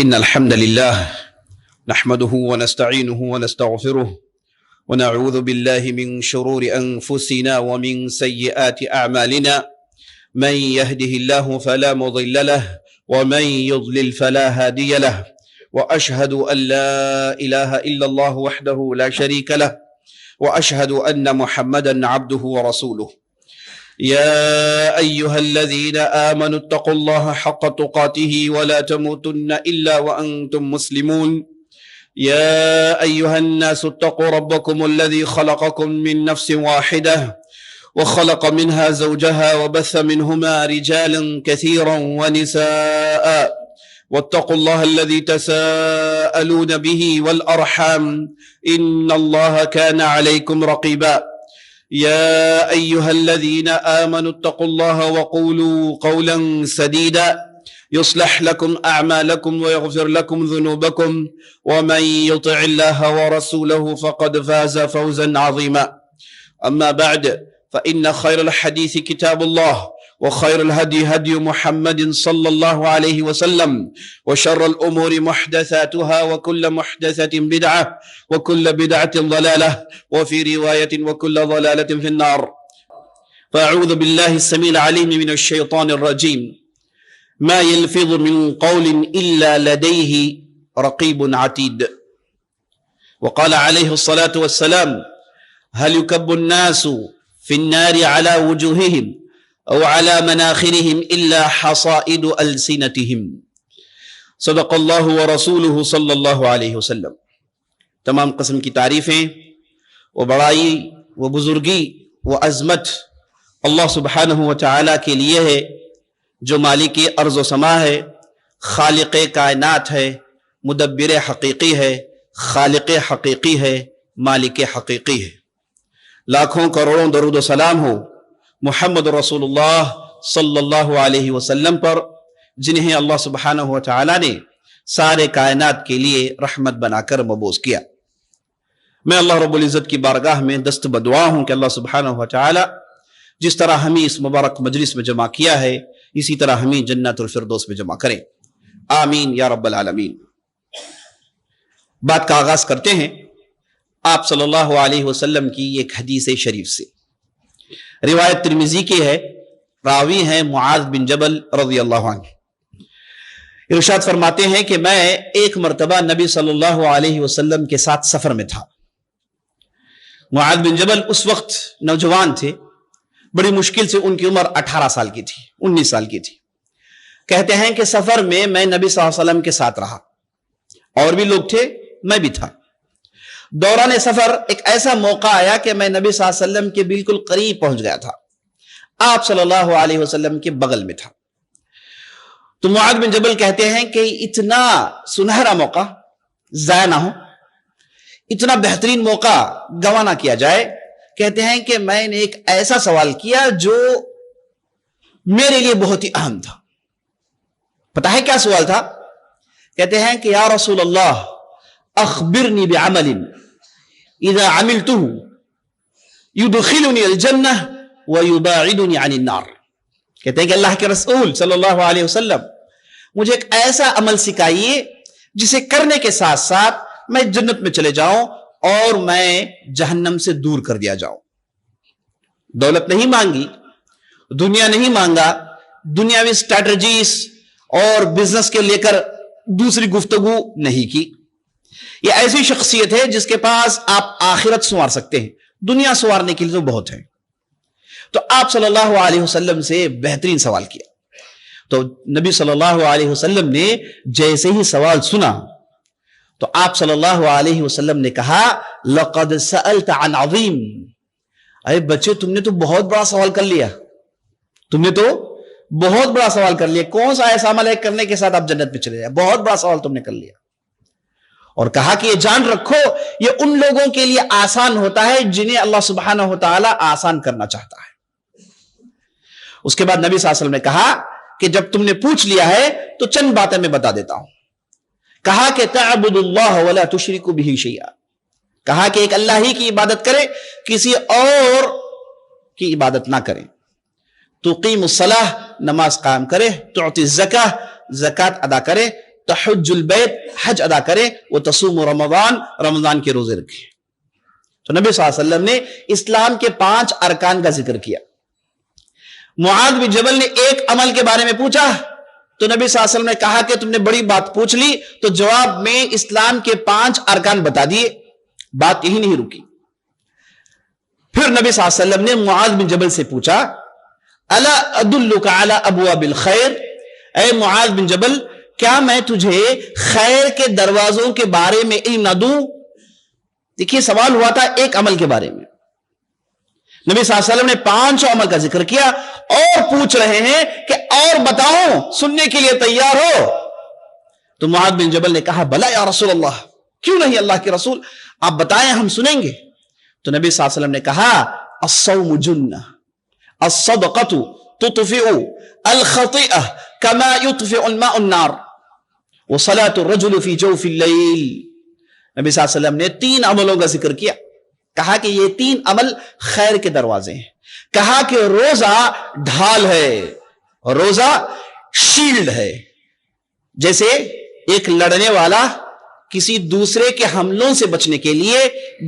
إن الحمد لله نحمده ونستعينه ونستغفره ونعوذ بالله من شرور أنفسنا ومن سيئات أعمالنا من يهده الله فلا مضل له ومن يضلل فلا هادي له وأشهد أن لا إله إلا الله وحده لا شريك له وأشهد أن محمدا عبده ورسوله يا أيها الذين آمنوا اتقوا الله حق تقاته ولا تموتن إلا وأنتم مسلمون يا أيها الناس اتقوا ربكم الذي خلقكم من نفس واحدة وخلق منها زوجها وبث منهما رجالا كثيرا ونساء واتقوا الله الذي تساءلون به والأرحام إن الله كان عليكم رقيبا يا أيها الذين آمنوا اتقوا الله وقولوا قولا سديدا يصلح لكم أعمالكم ويغفر لكم ذنوبكم ومن يطع الله ورسوله فقد فاز فوزا عظيما أما بعد فإن خير الحديث كتاب الله وخير الهدي هدي محمد صلى الله عليه وسلم وشر الأمور محدثاتها وكل محدثة بدعة وكل بدعة ضلالة وفي رواية وكل ضلالة في النار فأعوذ بالله السميع العليم من الشيطان الرجيم ما يلفظ من قول إلا لديه رقيب عتيد وقال عليه الصلاة والسلام هل يكب الناس في النار على وجوههم أو على مناخرهم إلا حصائد ألسنتهم صدق اللہ ورسولہ صلی اللہ علیہ وسلم۔ تمام قسم کی تعریفیں و بڑائی و بزرگی و عظمت اللہ سبحانہ و تعالیٰ کے لیے ہے جو مالک ارض و سما ہے، خالق کائنات ہے، مدبر حقیقی ہے، خالق حقیقی ہے، مالک حقیقی ہے۔ لاکھوں کروڑوں درود و سلام ہو محمد رسول اللہ صلی اللہ علیہ وسلم پر، جنہیں اللہ سبحانہ و تعالیٰ نے سارے کائنات کے لیے رحمت بنا کر مبعوث کیا۔ میں اللہ رب العزت کی بارگاہ میں دست بدعا ہوں کہ اللہ سبحانہ و تعالیٰ جس طرح ہمیں اس مبارک مجلس میں جمع کیا ہے اسی طرح ہمیں جنت الفردوس میں جمع کریں، آمین یا رب العالمین۔ بات کا آغاز کرتے ہیں آپ صلی اللہ علیہ وسلم کی ایک حدیث شریف سے۔ روایت ترمذی کی ہے، راوی ہیں معاذ بن جبل رضی اللہ عنہ۔ ارشاد فرماتے ہیں کہ میں ایک مرتبہ نبی صلی اللہ علیہ وسلم کے ساتھ سفر میں تھا۔ معاذ بن جبل اس وقت نوجوان تھے، بڑی مشکل سے ان کی عمر 18 سال کی تھی، 19 سال کی تھی۔ کہتے ہیں کہ سفر میں میں نبی صلی اللہ علیہ وسلم کے ساتھ رہا، اور بھی لوگ تھے، میں بھی تھا۔ دوران سفر ایک ایسا موقع آیا کہ میں نبی صلی اللہ علیہ وسلم کے بالکل قریب پہنچ گیا تھا، آپ صلی اللہ علیہ وسلم کے بغل میں تھا۔ تو معاذ بن جبل کہتے ہیں کہ اتنا سنہرا موقع ضائع نہ ہو، اتنا بہترین موقع گنوا نہ کیا جائے۔ کہتے ہیں کہ میں نے ایک ایسا سوال کیا جو میرے لیے بہت ہی اہم تھا۔ پتہ ہے کیا سوال تھا؟ کہتے ہیں کہ یا رسول اللہ اخبرنی بعمل اذا عملته يدخلني الجنہ ويباعدني عن النار۔ کہتے ہیں کہ اللہ کے رسول صلی اللہ علیہ وسلم مجھے ایک ایسا عمل سکھائیے جسے کرنے کے ساتھ ساتھ میں جنت میں چلے جاؤں اور میں جہنم سے دور کر دیا جاؤں۔ دولت نہیں مانگی، دنیا نہیں مانگا، دنیاوی سٹریٹجیز اور بزنس کے لے کر دوسری گفتگو نہیں کی۔ یہ ایسی شخصیت ہے جس کے پاس آپ آخرت سنوار سکتے ہیں، دنیا سنوارنے کے لیے تو بہت ہے۔ تو آپ صلی اللہ علیہ وسلم سے بہترین سوال کیا۔ تو نبی صلی اللہ علیہ وسلم نے جیسے ہی سوال سنا تو آپ صلی اللہ علیہ وسلم نے کہا لَقَدْ سَأَلْتَ عَنْ عَظِيمٍ، اے بچے تم نے تو بہت بڑا سوال کر لیا، تم نے تو بہت بڑا سوال کر لیا۔ کون سا ایسا عمل ہے کرنے کے ساتھ آپ جنت میں چلے جائیں؟ بہت بڑا سوال تم نے کر لیا۔ اور کہا کہ یہ جان رکھو یہ ان لوگوں کے لیے آسان ہوتا ہے جنہیں اللہ سبحانہ و تعالیٰ آسان کرنا چاہتا ہے۔ اس کے بعد نبی صلی اللہ علیہ وسلم نے کہا کہ جب تم نے پوچھ لیا ہے تو چند باتیں میں بتا دیتا ہوں۔ کہا کہ تعبد اللہ ولا تشرک بہ شیئا، کہا کہ ایک اللہ ہی کی عبادت کرے، کسی اور کی عبادت نہ کریں۔ تقیم الصلاح، نماز قائم کرے، تعطی الزکاہ، زکوٰۃ ادا کرے، تحج البیت، حج ادا کرے، وہ تصوم رمضان، رمضان کے روزے رکھے۔ تو نبی صلی اللہ علیہ وسلم نے اسلام کے 5 ارکان کا ذکر کیا۔ معاذ بن جبل نے ایک عمل کے بارے میں پوچھا تو نبی صلی اللہ علیہ وسلم نے کہا کہ تم نے بڑی بات پوچھ لی، تو جواب میں اسلام کے 5 ارکان بتا دیے، بات یہی نہیں رکی۔ پھر نبی صلی اللہ علیہ وسلم نے معاذ بن جبل سے پوچھا الا ادلک علی ابواب الخیر، اے معاذ بن جبل کیا میں تجھے خیر کے دروازوں کے بارے میں علم نہ دوں؟ دیکھیے سوال ہوا تھا ایک عمل کے بارے میں، نبی صلی اللہ علیہ وسلم نے 5 عمل کا ذکر کیا اور پوچھ رہے ہیں کہ اور بتاؤں، سننے کے لیے تیار ہو؟ تو معاذ بن جبل نے کہا بلا یا رسول اللہ، کیوں نہیں اللہ کے رسول، آپ بتائیں ہم سنیں گے۔ تو نبی صلی اللہ علیہ وسلم نے کہا الصوم جنہ، الصدقۃ تطفئ الخطیئہ کما یطفئ الماء النار، وصلاۃ الرجل فی جوف اللیل۔ نبی صلی اللہ علیہ وسلم نے 3 عملوں کا ذکر کیا، کہا کہ یہ 3 عمل خیر کے دروازے ہیں، کہا کہ روزہ ڈھال ہے، روزہ شیلڈ ہے، جیسے ایک لڑنے والا کسی دوسرے کے حملوں سے بچنے کے لیے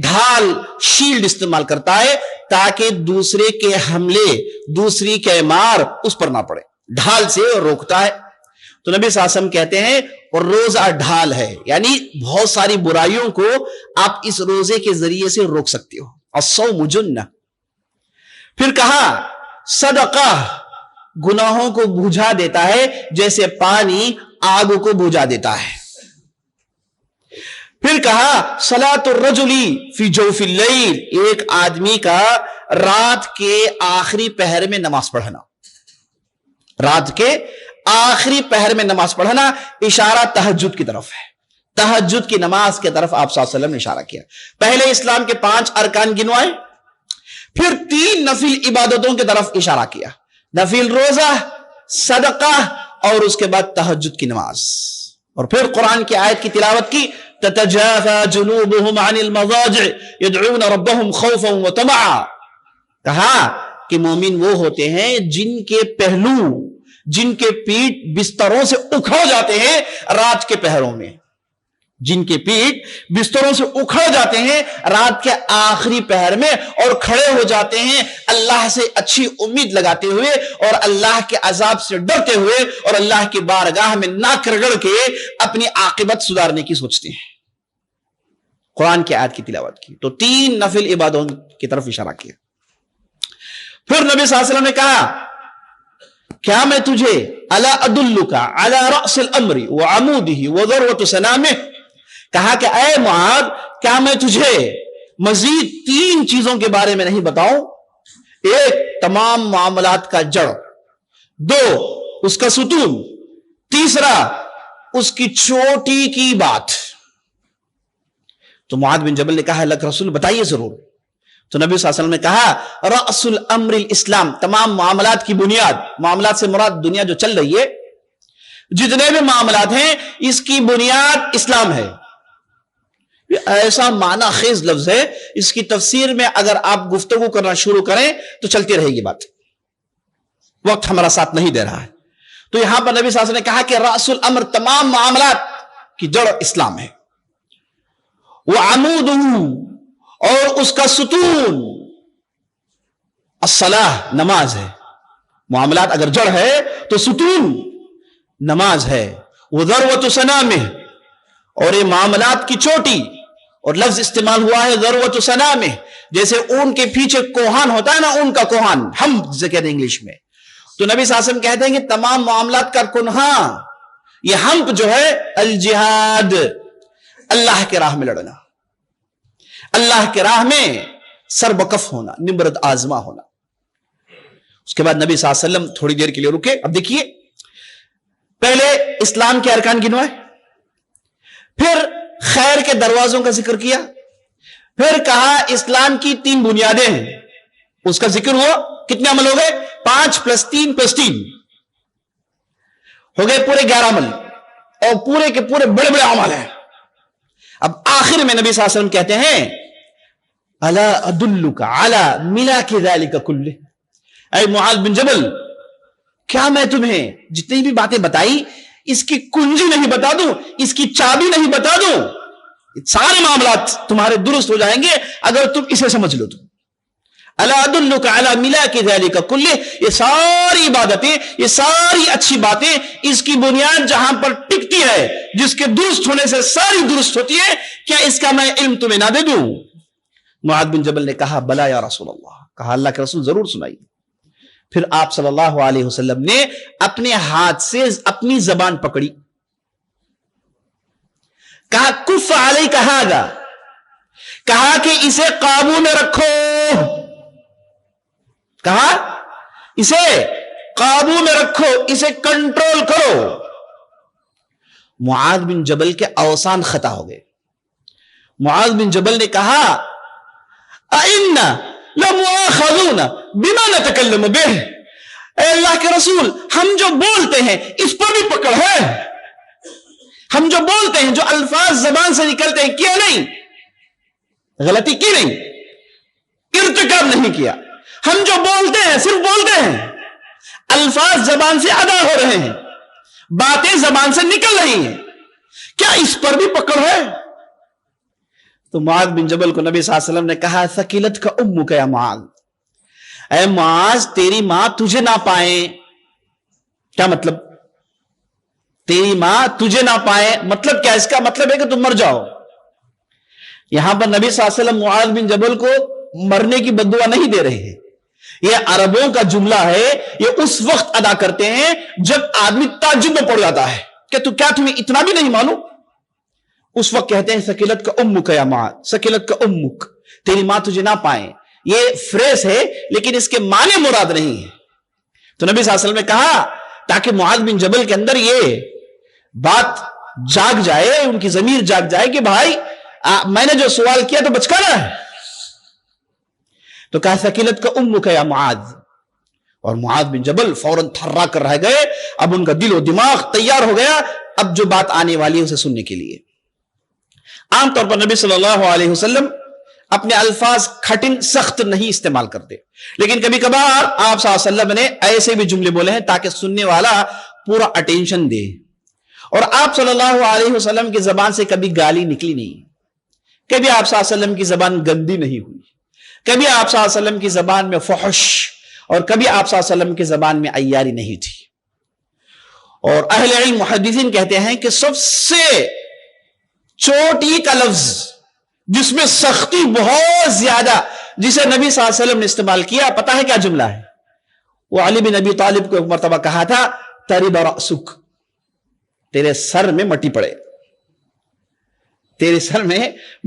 ڈھال شیلڈ استعمال کرتا ہے تاکہ دوسرے کے حملے، دوسری کے مار اس پر نہ پڑے، ڈھال سے روکتا ہے۔ تو نبی صلی اللہ علیہ وسلم کہتے ہیں اور روزہ ڈھال ہے، یعنی بہت ساری برائیوں کو آپ اس روزے کے ذریعے سے روک سکتے ہو، الصوم جنہ۔ پھر کہا صدقہ گناہوں کو بجھا دیتا ہے جیسے پانی آگ کو بجھا دیتا ہے۔ پھر کہا صلاۃ الرجل فی جوف اللیل، ایک آدمی کا رات کے آخری پہر میں نماز پڑھنا، رات کے آخری پہر میں نماز پڑھنا، اشارہ تہجد کی طرف ہے، تہجد کی نماز کی طرف آپ صلی اللہ علیہ وسلم نے اشارہ کیا۔ پہلے اسلام کے 5 ارکان گنوائے، پھر 3 نفل عبادتوں کی طرف اشارہ کیا، نفل روزہ، صدقہ اور اس کے بعد تہجد کی نماز، اور پھر قرآن کی آیت کی تلاوت کی تتجافى جنوبهم عن المضاجع يدعون ربهم خوفا وطمعا۔ کہا کہ مومن وہ ہوتے ہیں جن کے پہلو، جن کے پیٹ بستروں سے اکھڑ جاتے ہیں رات کے پہروں میں، جن کے پیٹ بستروں سے اکھڑ جاتے ہیں رات کے آخری پہر میں، اور کھڑے ہو جاتے ہیں اللہ سے اچھی امید لگاتے ہوئے اور اللہ کے عذاب سے ڈرتے ہوئے، اور اللہ کی بارگاہ میں ناک رگڑ کے اپنی عاقبت سدھارنے کی سوچتے ہیں۔ قرآن کی آیت کی تلاوت کی تو 3 نفل عبادتوں کی طرف اشارہ کیا۔ پھر نبی صلی اللہ علیہ وسلم نے کہا کیا میں تجھے الا ادلک علی رأس الامر وعمودہ وذروۃ سنامہ، کہا کہ اے معاذ کیا میں تجھے مزید 3 چیزوں کے بارے میں نہیں بتاؤں؟ 1 تمام معاملات کا جڑ، 2 اس کا ستون، 3 اس کی چوٹی کی بات۔ تو معاذ بن جبل نے کہا اللہ کے رسول بتائیے ضرور۔ تو نبی صلی اللہ علیہ وسلم نے کہا رأس الامر الاسلام، تمام معاملات کی بنیاد، معاملات سے مراد دنیا جو چل رہی ہے، جتنے بھی معاملات ہیں اس کی بنیاد اسلام ہے۔ یہ ایسا معنی خیز لفظ ہے، اس کی تفسیر میں اگر آپ گفتگو کرنا شروع کریں تو چلتی رہے گی بات، وقت ہمارا ساتھ نہیں دے رہا ہے۔ تو یہاں پر نبی صلی اللہ علیہ وسلم نے کہا کہ رأس الامر، تمام معاملات کی جڑ اسلام ہے، وعمودہ اور اس کا ستون الصلاۃ، نماز ہے۔ معاملات اگر جڑ ہے تو ستون نماز ہے، وذروۃ سنامہ اور یہ معاملات کی چوٹی، اور لفظ استعمال ہوا ہے ذروۃ سنامہ، جیسے اون کے پیچھے کوہان ہوتا ہے نا، اون کا کوہان، ہم جسے کہتے ہیں انگلش میں۔ تو نبی صلی اللہ علیہ وسلم کہتے ہیں کہ تمام معاملات کا کنہاں، یہ ہمپ جو ہے الجہاد، اللہ کے راہ میں لڑنا، اللہ کے راہ میں سربکف ہونا، نبرد آزما ہونا۔ اس کے بعد نبی صلی اللہ علیہ وسلم تھوڑی دیر کے لیے رکے۔ اب دیکھیے پہلے اسلام کے ارکان گنوائے، پھر خیر کے دروازوں کا ذکر کیا، پھر کہا اسلام کی 3 بنیادیں ہیں، اس کا ذکر ہوا۔ کتنے عمل ہو گئے؟ 5 + 3 + 3 ہو گئے پورے 11 عمل، اور پورے کے پورے بڑے بڑے عمل ہیں۔ اب آخر میں نبی صلی اللہ علیہ وسلم کہتے ہیں الا ادلک علی ملاک ذلک کلہ، اے معاذ بن جبل کیا میں تمہیں جتنی بھی باتیں بتائی اس کی کنجی نہیں بتا دوں, اس کی چابی نہیں بتا دوں, سارے معاملات تمہارے درست ہو جائیں گے اگر تم اسے سمجھ لو. تو الا ادلک علی ملاک ذلک کلہ, یہ ساری عبادتیں, یہ ساری اچھی باتیں, اس کی بنیاد جہاں پر ٹکتی ہے, جس کے درست ہونے سے ساری درست ہوتی ہے, کیا اس کا میں علم تمہیں نہ دے دوں؟ معاذ بن جبل نے کہا بلا یا رسول اللہ. کہا اللہ کے رسول ضرور سنائیے. پھر آپ صلی اللہ علیہ وسلم نے اپنے ہاتھ سے اپنی زبان پکڑی, کہا کف علیک ھذا, کہا کہ اسے قابو میں رکھو, کہا اسے قابو میں رکھو, اسے کنٹرول کرو. معاذ بن جبل کے اوسان خطا ہو گئے. معاذ بن جبل نے کہا اِنَّا لَمُؤَاخَذُونَ بِمَا نَتَكَلَّمُ بِهِ, اے اللہ کے رسول ہم جو بولتے ہیں اس پر بھی پکڑ ہے, ہم جو بولتے ہیں, جو الفاظ زبان سے نکلتے ہیں, کیا نہیں, غلطی کی نہیں, ارتکاب نہیں کیا. ہم جو بولتے ہیں صرف بولتے ہیں, الفاظ زبان سے ادا ہو رہے ہیں, باتیں زبان سے نکل رہی ہیں, کیا اس پر بھی پکڑ ہے؟ تو معاذ بن جبل کو نبی صلی اللہ علیہ وسلم نے کہا ثقلت کا امک یا معاذ, اے معاذ تیری ماں تجھے نہ پائے. کیا مطلب تیری ماں تجھے نہ پائے, مطلب کیا؟ اس کا مطلب ہے کہ تم مر جاؤ. یہاں پر نبی صلی اللہ علیہ وسلم معاذ بن جبل کو مرنے کی بددعا نہیں دے رہے ہیں. یہ عربوں کا جملہ ہے, یہ اس وقت ادا کرتے ہیں جب آدمی تعجب میں پڑ جاتا ہے کہ تو کیا تمہیں اتنا بھی نہیں معلوم. اس وقت کہتے ہیں ثقلت کا امک یا معاذ, ثقلت کا امک, تیری ماں تجھے نہ پائے. یہ فریز ہے لیکن اس کے معنی مراد نہیں ہے. تو نبی صلی اللہ علیہ وسلم نے کہا تاکہ معاذ بن جبل کے اندر یہ بات جاگ جائے, ان کی ضمیر جاگ جائے کہ بھائی میں نے جو سوال کیا تو بچکانا ہے. تو کہا ثقلت کا امک یا معاذ, اور معاذ بن جبل فوراً تھرا کر رہ گئے. اب ان کا دل و دماغ تیار ہو گیا اب جو بات آنے والی ہے اسے سننے کے لیے. عام طور پر نبی صلی اللہ علیہ وسلم اپنے الفاظ کھٹن سخت نہیں استعمال کرتے, لیکن کبھی کبھار آپ صلی اللہ علیہ وسلم نے ایسے بھی جملے بولے ہیں تاکہ سننے والا پورا اٹینشن دے. اور آپ صلی اللہ علیہ وسلم کی زبان سے کبھی گالی نکلی نہیں, کبھی آپ صلی اللہ علیہ وسلم کی زبان گندی نہیں ہوئی, کبھی آپ صلی اللہ علیہ وسلم کی زبان میں فحش, اور کبھی آپ صلی اللہ علیہ وسلم کی زبان میں عیاری نہیں تھی. اور اہل علم محدثین کہتے ہیں کہ سب سے چوٹی کا لفظ جس میں سختی بہت زیادہ جسے نبی صلی اللہ علیہ وسلم نے استعمال کیا, پتہ ہے کیا جملہ ہے؟ وہ علی بن ابی طالب کو ایک مرتبہ کہا تھا ترب رأسک, تیرے سر میں مٹی پڑے, تیرے سر میں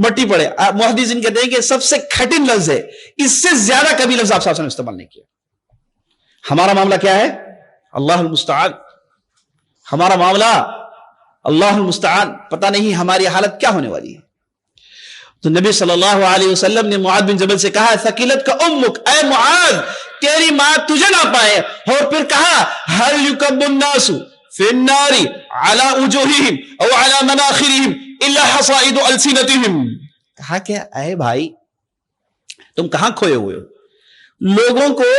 مٹی پڑے. محدثین کہتے ہیں کہ سب سے کھٹن لفظ ہے, اس سے زیادہ کبھی لفظ آپ صلی اللہ علیہ وسلم نے استعمال نہیں کیا. ہمارا معاملہ کیا ہے؟ اللہ المستعان. ہمارا معاملہ اللہ المستعان, پتہ نہیں ہماری حالت کیا ہونے والی ہے. تو نبی صلی اللہ علیہ وسلم نے معاذ بن جبل سے کہا ثقلت کا امک, اے معاذ تیری ماں تجھے نہ پائے. اور پھر کہا هل يكب الناس في النار على وجوههم او على مناخرهم الا حصائد السنتهم. کہا کہ اے بھائی تم کہاں کھوئے ہوئے ہو, لوگوں کو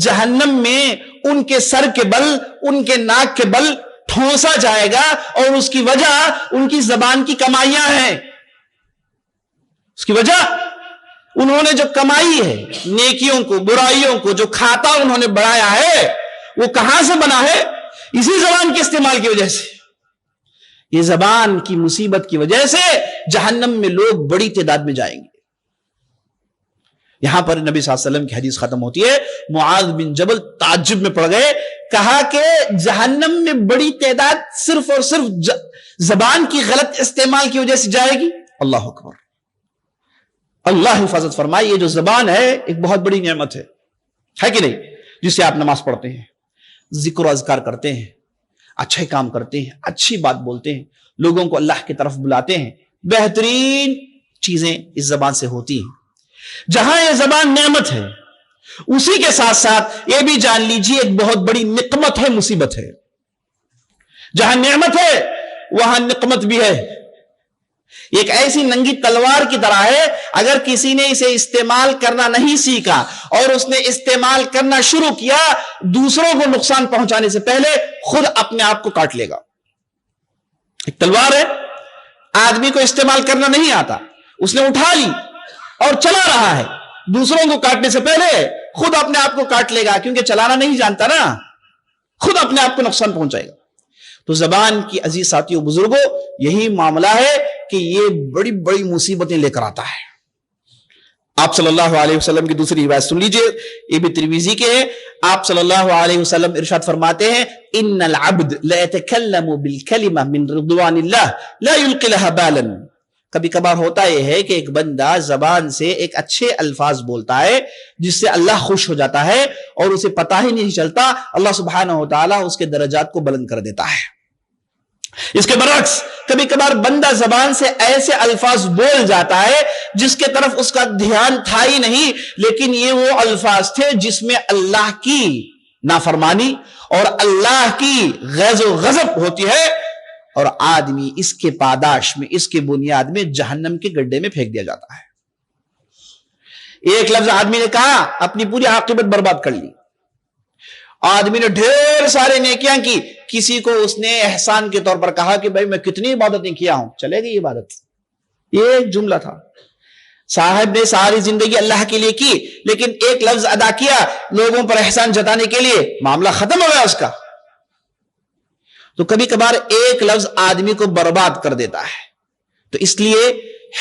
جہنم میں ان کے سر کے بل, ان کے ناک کے بل ٹھونسا جائے گا, اور اس کی وجہ ان کی زبان کی کمائیاں ہیں. اس کی وجہ انہوں نے جو کمائی ہے نیکیوں کو برائیوں کو, جو کھاتا انہوں نے بڑھایا ہے, وہ کہاں سے بنا ہے؟ اسی زبان کے استعمال کی وجہ سے. یہ زبان کی مصیبت کی وجہ سے جہنم میں لوگ بڑی تعداد میں جائیں گے. یہاں پر نبی صلی اللہ علیہ وسلم کی حدیث ختم ہوتی ہے. معاذ بن جبل تعجب میں پڑ گئے, کہا کہ جہنم میں بڑی تعداد صرف اور صرف زبان کی غلط استعمال کی وجہ سے جائے گی. اللہ اکبر, اللہ حفاظت فرمائے. یہ جو زبان ہے ایک بہت بڑی نعمت ہے کہ نہیں, جس سے آپ نماز پڑھتے ہیں, ذکر و اذکار کرتے ہیں, اچھے کام کرتے ہیں, اچھی بات بولتے ہیں, لوگوں کو اللہ کی طرف بلاتے ہیں. بہترین چیزیں اس زبان سے ہوتی ہیں. جہاں یہ زبان نعمت ہے, اسی کے ساتھ ساتھ یہ بھی جان لیجیے ایک بہت بڑی نقمت ہے, مصیبت ہے. جہاں نعمت ہے وہاں نقمت بھی ہے. ایک ایسی ننگی تلوار کی طرح ہے, اگر کسی نے اسے استعمال کرنا نہیں سیکھا اور اس نے استعمال کرنا شروع کیا, دوسروں کو نقصان پہنچانے سے پہلے خود اپنے آپ کو کاٹ لے گا. ایک تلوار ہے، آدمی کو استعمال کرنا نہیں آتا، اس نے اٹھا لی اور چلا رہا ہے، دوسروں کو کاٹنے سے پہلے خود اپنے آپ کو کاٹ لے گا، کیونکہ چلانا نہیں جانتا نا، خود اپنے آپ کو نقصان پہنچائے گا۔ تو زبان کی عزیز ساتھیوں بزرگوں یہی معاملہ ہے کہ یہ بڑی بڑی مصیبتیں لے کر آتا ہے۔ آپ صلی اللہ علیہ وسلم کی دوسری روایت سن لیجئے، یہ بھی ترمذی کے ہیں۔ آپ صلی اللہ علیہ وسلم ارشاد فرماتے ہیں ان العبد لا يتكلم بالكلمه من رضوان الله لا يلقي لها بالا۔ کبھی کبھار ہوتا یہ ہے کہ ایک بندہ زبان سے ایک اچھے الفاظ بولتا ہے جس سے اللہ خوش ہو جاتا ہے اور اسے پتہ ہی نہیں چلتا، اللہ سبحانہ وتعالی اس کے درجات کو بلند کر دیتا ہے۔ اس کے برعکس کبھی کبھار بندہ زبان سے ایسے الفاظ بول جاتا ہے جس کے طرف اس کا دھیان تھا ہی نہیں، لیکن یہ وہ الفاظ تھے جس میں اللہ کی نافرمانی اور اللہ کی غیظ و غضب ہوتی ہے، اور آدمی اس کے پاداش میں، اس کے بنیاد میں جہنم کے گڈھے میں پھینک دیا جاتا ہے۔ ایک لفظ آدمی نے کہا، اپنی پوری عاقبت برباد کر لی۔ آدمی نے ڈھیر سارے نیکیاں کی، کسی کو اس نے احسان کے طور پر کہا کہ بھائی میں کتنی عبادتیں کیا ہوں، چلے گی عبادت، یہ ایک جملہ تھا۔ صاحب نے ساری زندگی اللہ کے لیے کی، لیکن ایک لفظ ادا کیا لوگوں پر احسان جتانے کے لیے، معاملہ ختم ہو گیا اس کا۔ تو کبھی کبھار ایک لفظ آدمی کو برباد کر دیتا ہے۔ تو اس لیے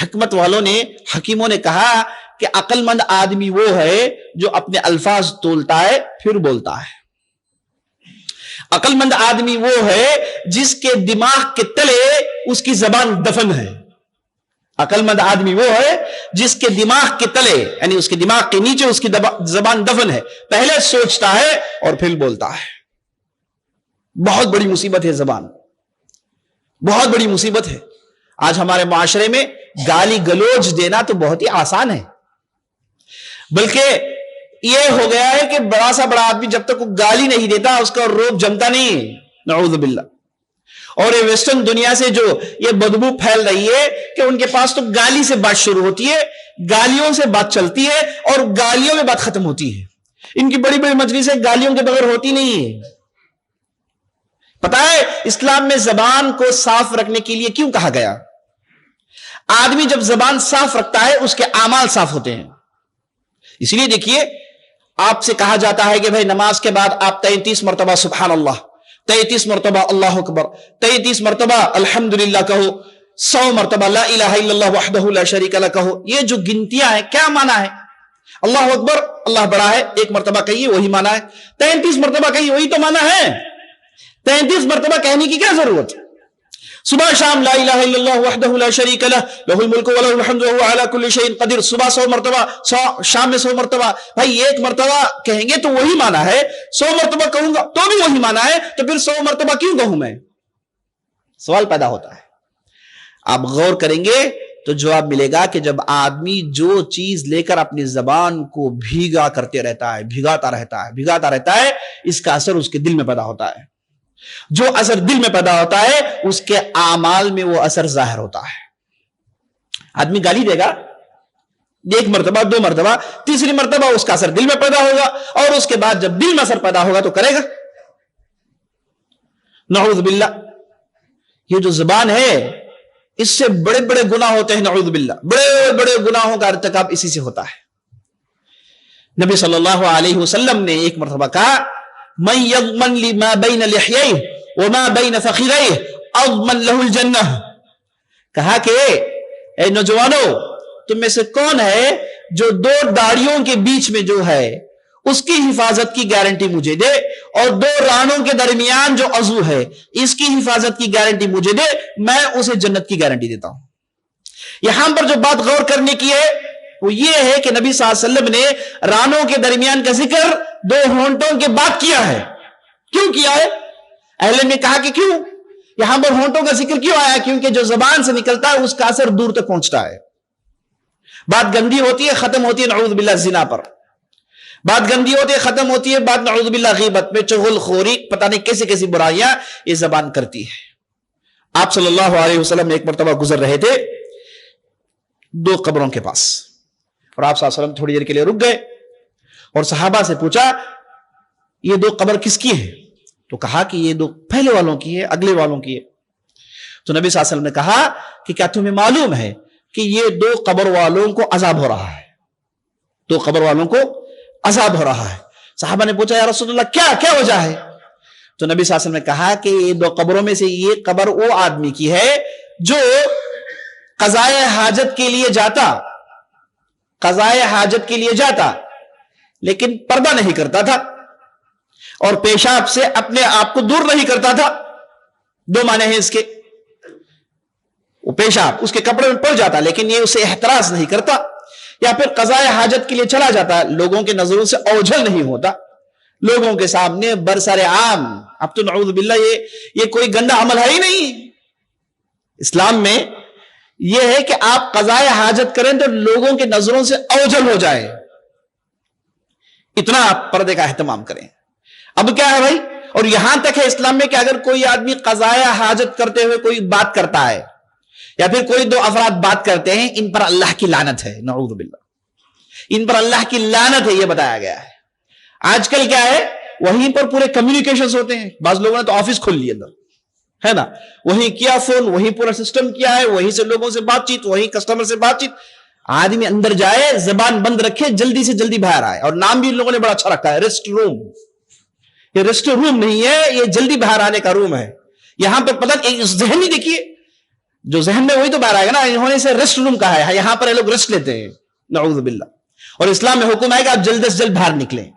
حکمت والوں نے، حکیموں نے کہا کہ عقل مند آدمی وہ ہے جو اپنے الفاظ تولتا ہے پھر بولتا ہے۔ عقل مند آدمی وہ ہے جس کے دماغ کے تلے اس کی زبان دفن ہے۔ عقل مند آدمی وہ ہے جس کے دماغ کے تلے، یعنی اس کے دماغ کے نیچے اس کی زبان دفن ہے، پہلے سوچتا ہے اور پھر بولتا ہے۔ بہت بڑی مصیبت ہے زبان، بہت بڑی مصیبت ہے۔ آج ہمارے معاشرے میں گالی گلوچ دینا تو بہت ہی آسان ہے، بلکہ یہ ہو گیا ہے کہ بڑا سا بڑا آدمی جب تک وہ گالی نہیں دیتا اس کا روب جمتا نہیں، نعوذ باللہ۔ اور یہ ویسٹرن دنیا سے جو یہ بدبو پھیل رہی ہے کہ ان کے پاس تو گالی سے بات شروع ہوتی ہے، گالیوں سے بات چلتی ہے اور گالیوں میں بات ختم ہوتی ہے۔ ان کی بڑی بڑی مجلسیں گالیوں کے بغیر ہوتی نہیں ہے۔ پتہ ہے اسلام میں زبان کو صاف رکھنے کے لیے کیوں کہا گیا؟ آدمی جب زبان صاف رکھتا ہے اس کے اعمال صاف ہوتے ہیں۔ اس لیے دیکھیے آپ سے کہا جاتا ہے کہ بھائی نماز کے بعد آپ 33 مرتبہ سبحان اللہ، 33 مرتبہ اللہ اکبر، 33 مرتبہ الحمدللہ کہو، 100 مرتبہ لا الہ الا اللہ وحدہ لا شریک لہ کہو۔ یہ جو گنتیاں ہیں کیا معنی ہے؟ اللہ اکبر اللہ بڑا ہے، ایک مرتبہ کہیے وہی معنی ہے، 33 مرتبہ کہیے وہی تو معنی ہے۔ 33 مرتبہ کہنے کی کیا ضرورت؟ صبح شام لا الہ الا اللہ وحدہ لا شریک لہ لہ الملک و لہ الحمد وهو علی کل شیء قدیر، صبح 100 مرتبہ، شام میں 100 مرتبہ۔ بھائی ایک مرتبہ کہیں گے تو وہی معنی ہے، 100 مرتبہ کہوں گا تو بھی وہی معنی ہے، تو پھر 100 مرتبہ کیوں کہوں میں؟ سوال پیدا ہوتا ہے۔ آپ غور کریں گے تو جواب ملے گا کہ جب آدمی جو چیز لے کر اپنی زبان کو بھیگا کرتے رہتا ہے، بھگاتا رہتا ہے، اس کا اثر اس کے دل میں پیدا ہوتا ہے۔ جو اثر دل میں پیدا ہوتا ہے اس کے اعمال میں وہ اثر ظاہر ہوتا ہے۔ آدمی گالی دے گا ایک مرتبہ، 2 مرتبہ، تیسری مرتبہ اس کا اثر دل میں پیدا ہوگا، اور اس کے بعد جب دل میں اثر پیدا ہوگا تو کرے گا۔ نعوذ باللہ۔ یہ جو زبان ہے اس سے بڑے بڑے گناہ ہوتے ہیں، نعوذ باللہ، بڑے بڑے گناہوں کا ارتکاب اسی سے ہوتا ہے۔ نبی صلی اللہ علیہ وسلم نے ایک مرتبہ کہا من یضمن لی ما بین لحییہ وما بین فخذیہ اضمن لہ الجنہ۔ کہا کہ اے نوجوانو تم میں سے کون ہے جو 2 داڑھیوں کے بیچ میں جو ہے اس کی حفاظت کی گارنٹی مجھے دے، اور 2 رانوں کے درمیان جو عضو ہے اس کی حفاظت کی گارنٹی مجھے دے، میں اسے جنت کی گارنٹی دیتا ہوں۔ یہاں پر جو بات غور کرنے کی ہے وہ یہ ہے کہ نبی صلی اللہ علیہ وسلم نے رانوں کے درمیان کا ذکر 2 ہونٹوں کے بعد کیا ہے۔ کیوں کیا ہے؟ اہل نے کہا کہ کیوں یہاں پر ہونٹوں کا ذکر کیوں آیا؟ کیونکہ جو زبان سے نکلتا ہے اس کا اثر دور تک پہنچتا ہے۔ بات گندی ہوتی ہے ختم ہوتی ہے نعوذ باللہ زنا پر، بات گندی ہوتی ہے ختم ہوتی ہے بات نعوذ باللہ غیبت میں، چغل خوری، پتہ نہیں کیسی کیسی برائیاں یہ زبان کرتی ہے۔ آپ صلی اللہ علیہ وسلم ایک مرتبہ گزر رہے تھے 2 قبروں کے پاس، اور آپ صلی اللہ علیہ وسلم تھوڑی دیر کے لیے رک گئے اور صحابہ سے پوچھا یہ 2 قبر کس کی ہے؟ تو کہا کہ یہ 2 پہلے والوں کی ہے، اگلے والوں کی ہے۔ تو نبی صلی اللہ علیہ وسلم نے کہا کہ کیا تمہیں معلوم ہے کہ یہ 2 قبر والوں کو عذاب ہو رہا ہے، 2 قبر والوں کو عذاب ہو رہا ہے؟ صحابہ نے پوچھا یا رسول اللہ کیا وجہ ہے؟ تو نبی صلی اللہ علیہ وسلم نے کہا کہ یہ 2 قبروں میں سے یہ قبر وہ آدمی کی ہے جو قضائے حاجت کے لیے جاتا لیکن پردہ نہیں کرتا تھا اور پیشاب سے اپنے آپ کو دور نہیں کرتا تھا. 2 معنی ہیں اس کے. وہ پیشاب اس کے کپڑے میں پڑ جاتا لیکن یہ اسے احتراز نہیں کرتا، یا پھر قضائے حاجت کے لیے چلا جاتا، لوگوں کے نظروں سے اوجھل نہیں ہوتا، لوگوں کے سامنے برسر عام. اب تو نعوذ باللہ یہ کوئی گندا عمل ہے ہی نہیں. اسلام میں یہ ہے کہ آپ قضائے حاجت کریں تو لوگوں کے نظروں سے اوجھل ہو جائے، اتنا آپ پردے کا اہتمام کریں. اب کیا ہے بھائی، اور یہاں تک ہے اسلام میں کہ اگر کوئی آدمی قضائے حاجت کرتے ہوئے کوئی بات کرتا ہے یا پھر کوئی 2 افراد بات کرتے ہیں، ان پر اللہ کی لعنت ہے، نعوذ باللہ، ان پر اللہ کی لعنت ہے، یہ بتایا گیا ہے. آج کل کیا ہے، وہیں پر پورے کمیونیکیشنز ہوتے ہیں. بعض لوگوں نے تو آفس کھول لی اندر، ہے نا، وہیں کیا فون، وہیں پورا سسٹم کیا ہے، وہیں سے لوگوں سے بات چیت، وہیں کسٹمر سے بات چیت. آدمی اندر جائے، زبان بند رکھے، جلدی سے جلدی باہر آئے. اور نام بھی ان لوگوں نے بڑا اچھا رکھا ہے، ریسٹ روم. یہ ریسٹ روم نہیں ہے، یہ جلدی باہر آنے کا روم ہے. یہاں پہ پتہ ذہن نہیں، دیکھیے جو ذہن میں وہی تو باہر آئے گا نا. انہوں نے اسے ریسٹ روم کہا ہے، یہاں پر لوگ ریسٹ لیتے ہیں، نعوذ باللہ. اور اسلام میں حکم ہے کہ آپ جلد سے جلد باہر نکلیں،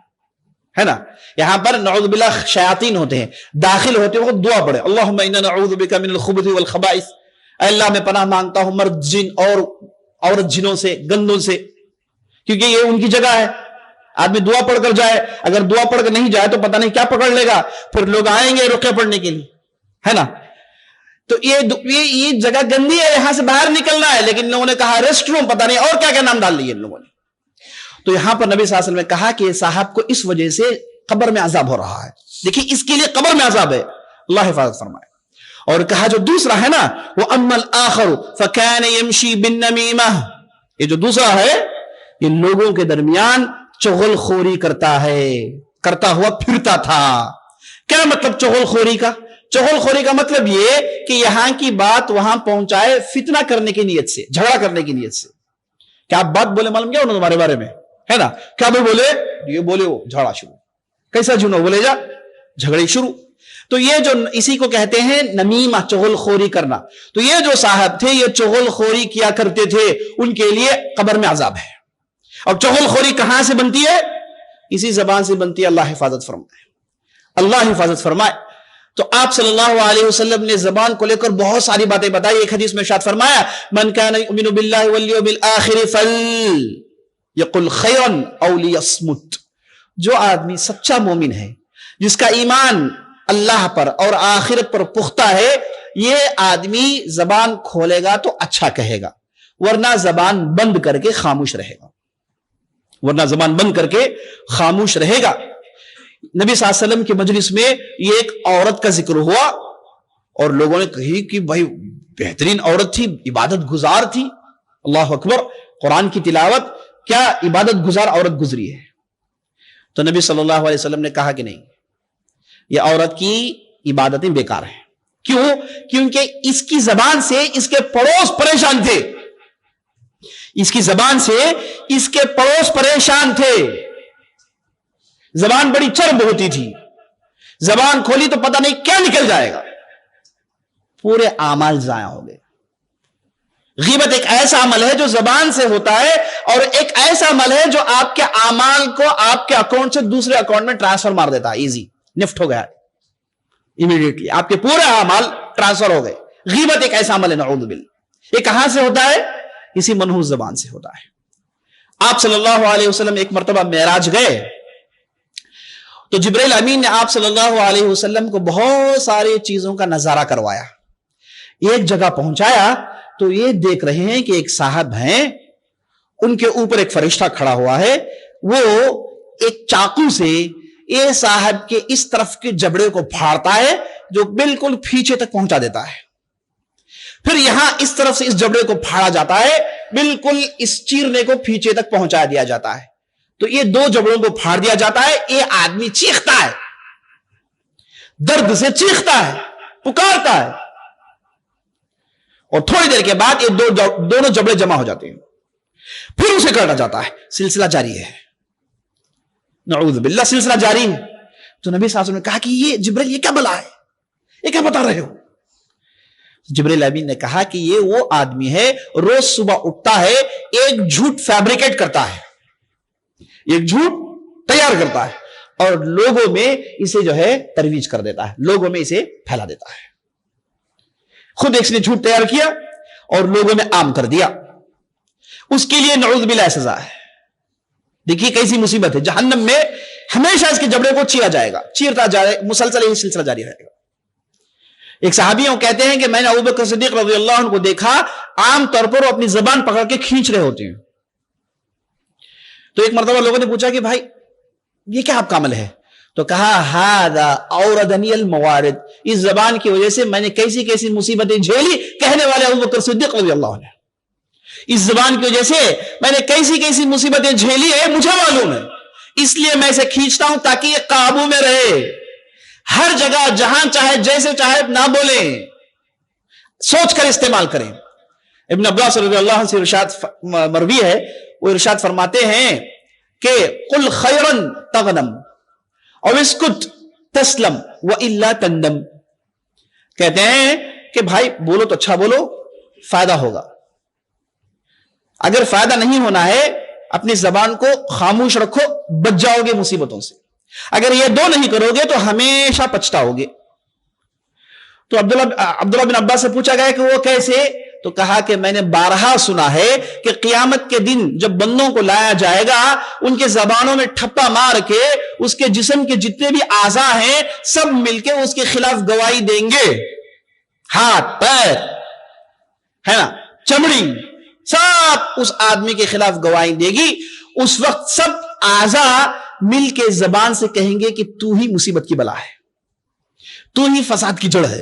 ہے نا. یہاں پر نعوذ باللہ شیاطین ہوتے ہیں، داخل ہوتے وقت دعا پڑھے، اللہم انا نعوذ بک من الخبث والخبائث. اے اللہ میں پناہ مانگتا ہوں مرد جن اور عورت جنوں سے، گندوں سے، کیونکہ یہ ان کی جگہ ہے. آدمی دعا پڑھ کر جائے، اگر دعا پڑھ کر نہیں جائے تو پتہ نہیں کیا پکڑ لے گا، پھر لوگ آئیں گے رقیہ پڑھنے کے لیے، ہے نا. تو یہ جگہ گندی ہے، یہاں سے باہر نکلنا ہے، لیکن لوگوں نے کہا ریسٹ روم، پتہ نہیں اور کیا کیا نام ڈال لیے ان لوگوں نے. تو یہاں پر نبی صلی اللہ علیہ وسلم نے کہا کہ صاحب کو اس وجہ سے قبر میں عذاب ہو رہا ہے. دیکھیں اس کے لیے قبر میں عذاب ہے، اللہ حفاظت فرمائے. اور کہا جو دوسرا ہے نا، وہ اما الاخر فکان یمشی بالنمیمہ، یہ جو دوسرا ہے یہ لوگوں کے درمیان چغل خوری کرتا ہوا پھرتا تھا. کیا مطلب چغل خوری کا؟ چغل خوری کا مطلب یہ کہ یہاں کی بات وہاں پہنچائے، فتنہ کرنے کی نیت سے، جھگڑا کرنے کی نیت سے. کیا آپ بات بولے، معلوم کیا انہوں نے تمہارے بارے میں، ہے نا، کیا بولے، یہ بولے، وہ جھگڑا شروع. کیسا جنو بولے جا، جھگڑے شروع. تو یہ جو اسی کو کہتے ہیں نمیمہ، چغل خوری کرنا. تو یہ جو صاحب تھے یہ چغل خوری کیا کرتے تھے، ان کے لیے قبر میں عذاب ہے. اور چغل خوری کہاں سے بنتی ہے؟ اسی زبان سے بنتی ہے. اللہ حفاظت فرمائے، اللہ حفاظت فرمائے. تو آپ صلی اللہ علیہ وسلم نے زبان کو لے کر بہت ساری باتیں بتائی. ایک حدیث میں ارشاد فرمایا، من کان یؤمن باللہ والیوم الآخر فلیقل خیرا او لیصمت. جو آدمی سچا مومن ہے، جس کا ایمان اللہ پر اور آخرت پر پختہ ہے، یہ آدمی زبان کھولے گا تو اچھا کہے گا، ورنہ زبان بند کر کے خاموش رہے گا، ورنہ زبان بند کر کے خاموش رہے گا. نبی صلی اللہ علیہ وسلم کی مجلس میں یہ ایک عورت کا ذکر ہوا اور لوگوں نے کہی کہ بھائی بہترین عورت تھی، عبادت گزار تھی. اللہ اکبر، قرآن کی تلاوت، کیا عبادت گزار عورت گزری ہے. تو نبی صلی اللہ علیہ وسلم نے کہا کہ نہیں، یہ عورت کی عبادتیں بیکار ہیں. کیوں؟ کیونکہ اس کی زبان سے اس کے پڑوس پریشان تھے، اس کی زبان سے اس کے پڑوس پریشان تھے. زبان بڑی چرب ہوتی تھی، زبان کھولی تو پتہ نہیں کیا نکل جائے گا، پورے اعمال ضائع ہو گئے. غیبت ایک ایسا عمل ہے جو زبان سے ہوتا ہے، اور ایک ایسا عمل ہے جو آپ کے اعمال کو آپ کے اکاؤنٹ سے دوسرے اکاؤنٹ میں ٹرانسفر مار دیتا ہے. ایزی نفٹ ہو گیا امیڈیٹلی، آپ کے پورے اعمال ٹرانسفر ہو گئے. غیبت ایک ایسا عمل ہے، نعوذ باللہ. یہ کہاں سے ہوتا ہے؟ اسی منحوس زبان سے ہوتا ہے. آپ صلی اللہ علیہ وسلم ایک مرتبہ معراج گئے تو جبرائیل امین نے آپ صلی اللہ علیہ وسلم کو بہت ساری چیزوں کا نظارہ کروایا. ایک جگہ پہنچایا تو یہ دیکھ رہے ہیں کہ ایک صاحب ہیں، ان کے اوپر ایک فرشتہ کھڑا ہوا ہے، وہ ایک چاقو سے یہ صاحب کے اس طرف کے جبڑے کو پھاڑتا ہے جو بالکل پیچھے تک پہنچا دیتا ہے. پھر یہاں اس طرف سے اس جبڑے کو پھاڑا جاتا ہے، بالکل اس چیرنے کو پیچھے تک پہنچا دیا جاتا ہے. تو یہ 2 جبڑوں کو پھاڑ دیا جاتا ہے. یہ آدمی چیختا ہے، درد سے چیختا ہے، پکارتا ہے. اور تھوڑی دیر کے بعد یہ دونوں جبڑے جمع ہو جاتے ہیں، پھر اسے کاٹا جاتا ہے، سلسلہ جاری ہے، نعوذ باللہ سلسلہ جاری ہے۔ تو نبی صلی اللہ علیہ وسلم نے کہا کہ یہ جبریل یہ کیا بلا ہے، یہ کیا بتا رہے ہو؟ جبریل امین نے کہا کہ یہ وہ آدمی ہے روز صبح اٹھتا ہے، ایک جھوٹ فیبریکیٹ کرتا ہے، ایک جھوٹ تیار کرتا ہے اور لوگوں میں اسے جو ہے ترویج کر دیتا ہے، لوگوں میں اسے پھیلا دیتا ہے۔ خود ایک نے جھوٹ تیار کیا اور لوگوں میں عام کر دیا، اس کے لیے نعوذ باللہ سزا ہے۔ دیکھیے کیسی مصیبت ہے، جہنم میں ہمیشہ اس کے جبڑے کو چیرا جائے گا، چیرتا جائے، مسلسل یہ سلسلہ جاری رہے گا۔ ایک صحابی کہتے ہیں کہ میں نے ابوبکر صدیق رضی اللہ عنہ کو دیکھا، عام طور پر وہ اپنی زبان پکڑ کے کھینچ رہے ہوتے ہیں۔ تو ایک مرتبہ لوگوں نے پوچھا کہ بھائی یہ کیا آپ کا عمل ہے؟ تو کہا ھذا اوردنی الموارد، اس زبان کی وجہ سے میں نے کیسی کیسی مصیبتیں جھیلی، کہنے والے ابوبکر صدیق رضی اللہ عنہ، اس زبان کی وجہ سے میں نے کیسی کیسی مصیبتیں جھیلی ہے مجھے معلوم ہے، اس لیے میں اسے کھینچتا ہوں تاکہ یہ قابو میں رہے، ہر جگہ جہاں چاہے جیسے چاہے نہ بولیں، سوچ کر استعمال کریں۔ ابن عباس رضی اللہ عنہ سے ارشاد مروی ہے، وہ ارشاد فرماتے ہیں کہ قل خیرا تغنم او اسکت تسلم والا تندم، کہتے ہیں کہ بھائی بولو تو اچھا بولو، فائدہ ہوگا، اگر فائدہ نہیں ہونا ہے اپنی زبان کو خاموش رکھو، بچ جاؤ گے مصیبتوں سے، اگر یہ دو نہیں کرو گے تو ہمیشہ پچھتاؤ گے۔ تو عبداللہ بن عباس سے پوچھا گیا کہ وہ کیسے؟ تو کہا کہ میں نے بارہا سنا ہے کہ قیامت کے دن جب بندوں کو لایا جائے گا، ان کے زبانوں میں ٹھپا مار کے اس کے جسم کے جتنے بھی اعضاء ہیں سب مل کے اس کے خلاف گواہی دیں گے، ہاتھ پیر ہے نا، چمڑی سب اس آدمی کے خلاف گواہی دے گی۔ اس وقت سب اعضاء مل کے زبان سے کہیں گے کہ تو ہی مصیبت کی بلا ہے، تو ہی فساد کی جڑ ہے،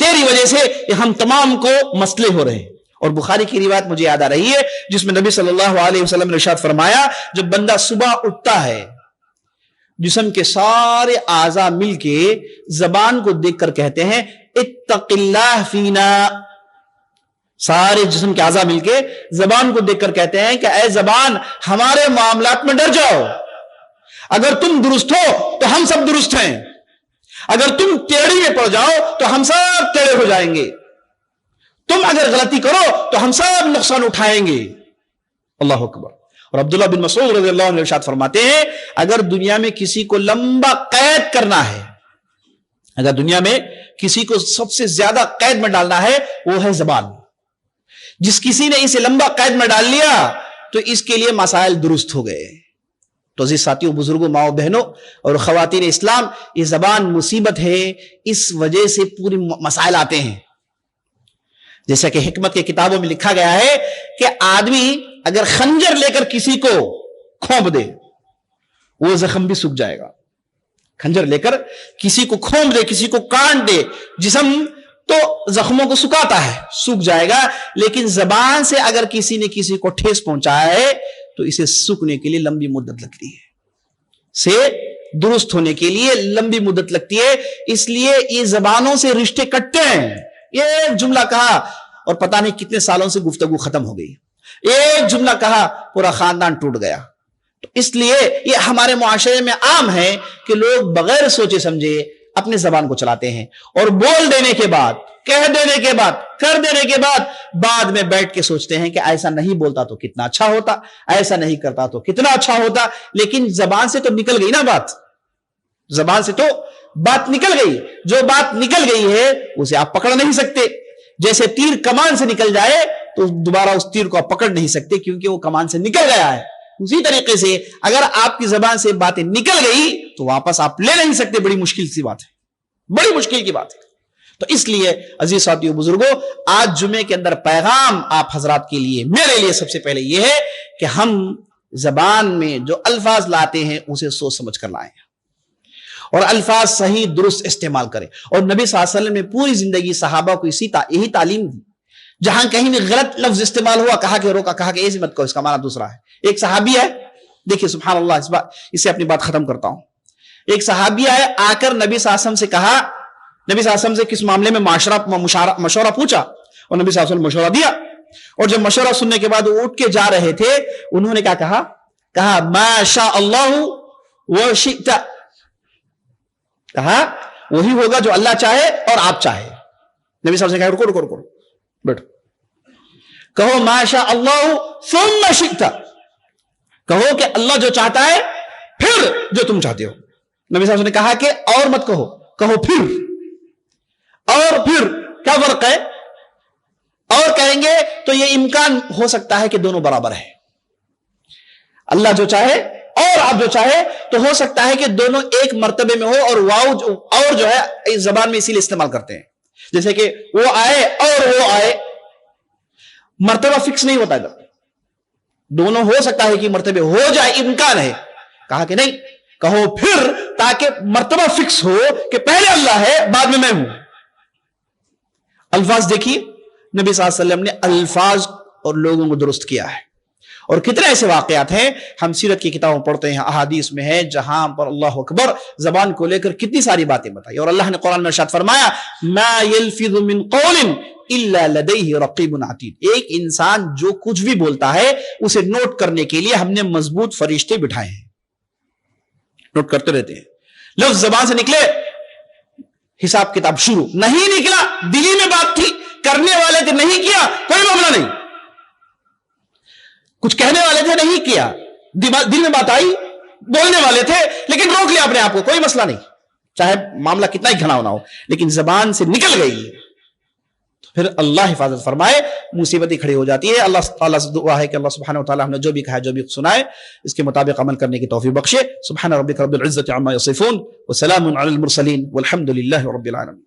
تیری وجہ سے ہم تمام کو مسئلے ہو رہے ہیں۔ اور بخاری کی روایت مجھے یاد آ رہی ہے جس میں نبی صلی اللہ علیہ وسلم نے ارشاد فرمایا، جب بندہ صبح اٹھتا ہے جسم کے سارے اعضاء مل کے زبان کو دیکھ کر کہتے ہیں اتق اللہ فینا، سارے جسم کے اعضاء مل کے زبان کو دیکھ کر کہتے ہیں کہ اے زبان ہمارے معاملات میں ڈر جاؤ، اگر تم درست ہو تو ہم سب درست ہیں، اگر تم ٹیڑھی میں پڑ جاؤ تو ہم سب ٹیڑھے ہو جائیں گے، تم اگر غلطی کرو تو ہم سب نقصان اٹھائیں گے۔ اللہ اکبر۔ اور عبداللہ بن مسعود رضی اللہ عنہ ارشاد فرماتے ہیں اگر دنیا میں کسی کو لمبا قید کرنا ہے، اگر دنیا میں کسی کو سب سے زیادہ قید میں ڈالنا ہے وہ ہے زبان، جس کسی نے اسے لمبا قید میں ڈال لیا تو اس کے لیے مسائل درست ہو گئے۔ تو عزیز ساتھیوں، بزرگوں، ماؤں بہنوں اور خواتین اسلام، یہ زبان مصیبت ہے، اس وجہ سے پوری مسائل آتے ہیں۔ جیسا کہ حکمت کے کتابوں میں لکھا گیا ہے کہ آدمی اگر خنجر لے کر کسی کو کھونپ دے وہ زخم بھی سوکھ جائے گا، خنجر لے کر کسی کو کھونپ دے، کسی کو کاٹ دے، جسم تو زخموں کو سکھاتا ہے، سوکھ جائے گا، لیکن زبان سے اگر کسی نے کسی کو ٹھیس پہنچایا ہے تو اسے سوکھنے کے لیے لمبی مدت لگتی ہے، سے درست ہونے کے لیے لمبی مدت لگتی ہے۔ اس لیے یہ زبانوں سے رشتے کٹتے ہیں۔ یہ ایک جملہ کہا اور پتہ نہیں کتنے سالوں سے گفتگو ختم ہو گئی، ایک جملہ کہا پورا خاندان ٹوٹ گیا۔ تو اس لیے یہ ہمارے معاشرے میں عام ہے کہ لوگ بغیر سوچے سمجھے اپنی زبان کو چلاتے ہیں، اور بول دینے کے بعد، کہہ دینے کے بعد، کر دینے کے بعد میں بیٹھ کے سوچتے ہیں کہ ایسا نہیں بولتا تو کتنا اچھا ہوتا، ایسا نہیں کرتا تو کتنا اچھا ہوتا۔ لیکن زبان سے تو نکل گئی نا بات، زبان سے تو بات نکل گئی، جو بات نکل گئی ہے اسے آپ پکڑ نہیں سکتے۔ جیسے تیر کمان سے نکل جائے تو دوبارہ اس تیر کو آپ پکڑ نہیں سکتے کیونکہ وہ کمان سے نکل گیا ہے، اسی طریقے سے اگر آپ کی زبان سے باتیں نکل گئی تو واپس آپ لے نہیں سکتے۔ بڑی مشکل سی بات ہے، بڑی مشکل کی بات ہے۔ تو اس لیے عزیز ساتھیوں، بزرگوں، آج جمعے کے اندر پیغام آپ حضرات کے لیے، میرے لیے سب سے پہلے یہ ہے کہ ہم زبان میں جو الفاظ لاتے ہیں اسے سوچ سمجھ کر لائیں اور الفاظ صحیح درست استعمال کریں۔ اور نبی صلی اللہ علیہ وسلم نے پوری زندگی صحابہ کو یہی تعلیم دی، جہاں کہیں بھی غلط لفظ استعمال ہوا کہا کہ روکا، کہا کہ ایسے مت کہو، اس کا معنی دوسرا ہے۔ ایک صحابی ہے، دیکھیے سبحان اللہ، اس سے اپنی بات ختم کرتا ہوں۔ ایک صحابی ہے، آ کر نبی صلی اللہ علیہ وسلم سے کہا، نبی صلی اللہ علیہ وسلم سے کس معاملے میں مشورہ پوچھا، اور نبی صلی اللہ علیہ وسلم مشورہ دیا، اور جب مشورہ سننے کے بعد وہ اٹھ کے جا رہے تھے، انہوں نے کیا کہا؟ کہا ما شاء اللہ وشئت، کہا وہی ہوگا جو اللہ چاہے اور آپ چاہے۔ نبی صلی اللہ علیہ وسلم نے کہا رکو بیٹھو، کہو ما شاء اللہ ثم شئت، کہو کہ اللہ جو چاہتا ہے پھر جو تم چاہتے ہو۔ نبی صلی اللہ علیہ وسلم نے کہا کہ اور مت کہو، کہو پھر، اور پھر کیا فرق ہے؟ اور کہیں گے تو یہ امکان ہو سکتا ہے کہ دونوں برابر ہیں، اللہ جو چاہے اور آپ جو چاہے، تو ہو سکتا ہے کہ دونوں ایک مرتبے میں ہو، اور واو اور جو ہے اس زبان میں اسی لیے استعمال کرتے ہیں، جیسے کہ وہ آئے اور وہ آئے، مرتبہ فکس نہیں ہوتا، ادھر دونوں ہو سکتا ہے کہ مرتبے ہو جائے، امکان ہے۔ کہا کہ نہیں، کہو پھر، تاکہ مرتبہ فکس ہو کہ پہلے اللہ ہے بعد میں ہوں۔ الفاظ دیکھیے، نبی صلی اللہ علیہ وسلم نے الفاظ اور لوگوں کو درست کیا ہے، اور کتنے ایسے واقعات ہیں ہم سیرت کی کتابوں پڑھتے ہیں، احادیث میں ہے، جہاں پر اللہ اکبر زبان کو لے کر کتنی ساری باتیں بتائی، اور اللہ نے قرآن میں ارشاد فرمایا ما يلفظ من قول الا لديه رقیب عتید، ایک انسان جو کچھ بھی بولتا ہے اسے نوٹ کرنے کے لیے ہم نے مضبوط فرشتے بٹھائے ہیں، نوٹ کرتے رہتے ہیں۔ لفظ زبان سے نکلے، حساب کتاب شروع، نہیں نکلا دلی میں بات تھی، کرنے والے تھے نہیں کیا، کوئی معاملہ نہیں، کچھ کہنے والے تھے نہیں کیا، دل میں بات آئی، بولنے والے تھے لیکن روک لیا اپنے آپ کو، کوئی مسئلہ نہیں، چاہے معاملہ کتنا ہی گھنا ہونا ہو، لیکن زبان سے نکل گئی تو پھر اللہ حفاظت فرمائے، مصیبتیں کھڑی ہو جاتی ہے۔ اللہ تعالیٰ سے دعا ہے کہ اللہ سبحانہ وتعالیٰ ہم نے جو بھی کہا، جو بھی سنائے، اس کے مطابق عمل کرنے کی توفیق بخشے۔ سبحان ربک رب العزت عما یصفون وسلام علی المرسلین والحمد للہ رب العالمین۔